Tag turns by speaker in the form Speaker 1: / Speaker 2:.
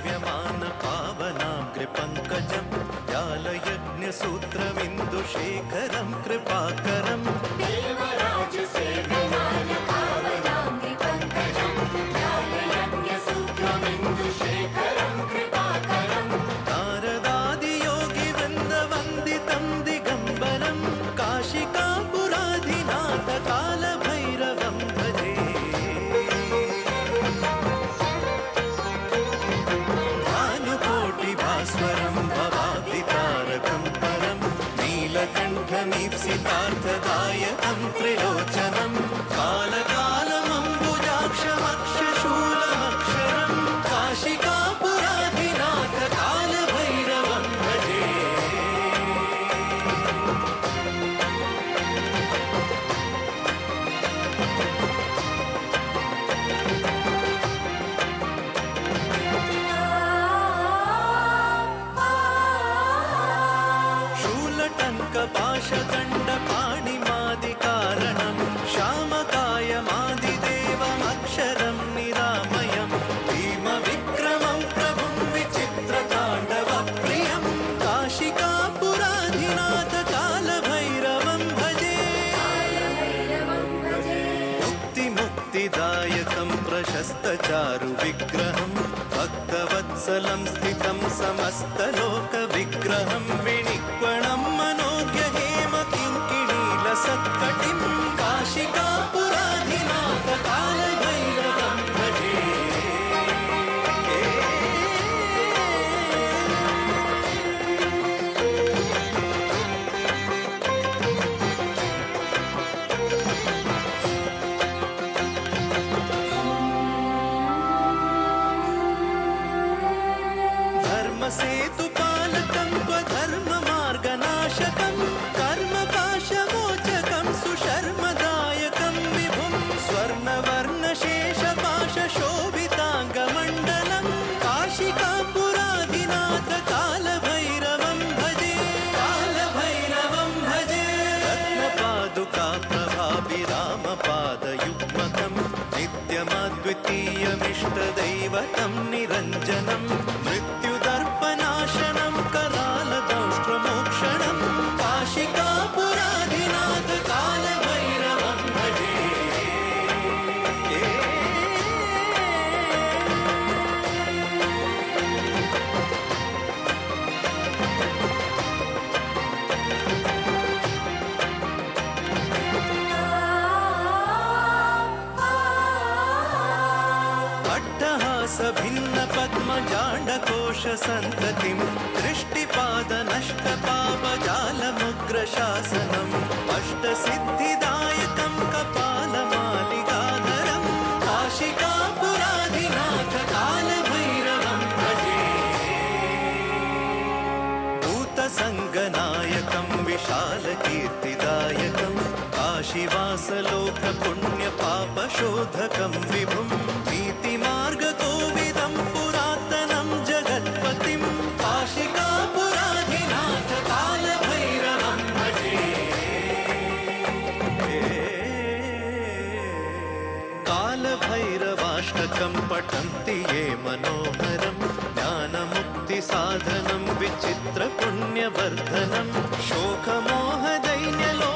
Speaker 1: सेव्यमान पावनाग्रिपङ्कजं व्यालयज्ञसूत्रमिन्दुशेखरं कृपाकरम्
Speaker 2: देवराज सेव्यमान पावनाग्रिपङ्कजं व्यालयज्ञसूत्रमिन्दुशेखरं कृपाकरम्
Speaker 1: नारदादियोगिवृन्दवन्दितं दिगम्बरं काशिकापुराधिनाथ कालभैरवं भजे भानुकोटिभास्वरं भवाब्धितारकं परं नीलकण्ठमीप्सितार्थदायकं त्रिलोचनं कालकालमम्बुजाक्षमक्षशूलमक्षरं काशिकापुराधिनाथ कालभैरवं भजे शूलटङ्कपाशदण्डपाणिमादिकारणं श्यामकायमादिदेवमक्षरं निरामयं भीमविक्रमं प्रभुं विचित्रताण्डवप्रियं काशिकापुराधिनाथ कालभैरवं भजे मुक्तिदायकं प्रशस्तचारुविग्रहं भक्तवत्सलं स्थितं समस्तलोकविग्रहं विनिक्वणं मनोज्ञहेमकिङ्किणीलसत्कटिं काशिकापुराधिनाथ कालभैरवं भजे धर्मसेतुपालकं त्वधर्ममार्गनाशकं कर्मपाशमोचकं सुशर्मदायकं विभुं स्वर्णवर्णशेषपाशशोभिताङ्गमण्डलं काशिकापुराधिनाथ कालभैरवं भजे कालभैरवं भजे रत्नपादुकाप्रभाभिरामपादयुग्मकं नित्यमद्वितीयमिष्टदैवतं निरञ्जनं मृत्युदर्पनाशनं करालदंष्ट्रमोक्षणं काशिकापुराधिनाथ कालभैरवं भजे अट्टहासभिन्नपद्मजाण्डकोशसन्ततिं दृष्टिपादनष्टपापजालमुग्रशासनम् अष्टसिद्धिदायकं कपालमालिकाधरं काशिकापुराधिनाथ कालभैरवं भजे भूतसङ्गनायकं विशालकीर्तिदायकं काशीवासलोकपुण्यपापशोधकं विभुं नीतिमार्गकोविदं पुरातनं जगत्पतिं काशिकापुराधिनाथ कालभैरवं भजे कालभैरवाष्टकं पठन्ति ये मनोहरं ज्ञानमुक्तिसाधनं विचित्रपुण्यवर्धनं शोकमोहदैन्यलो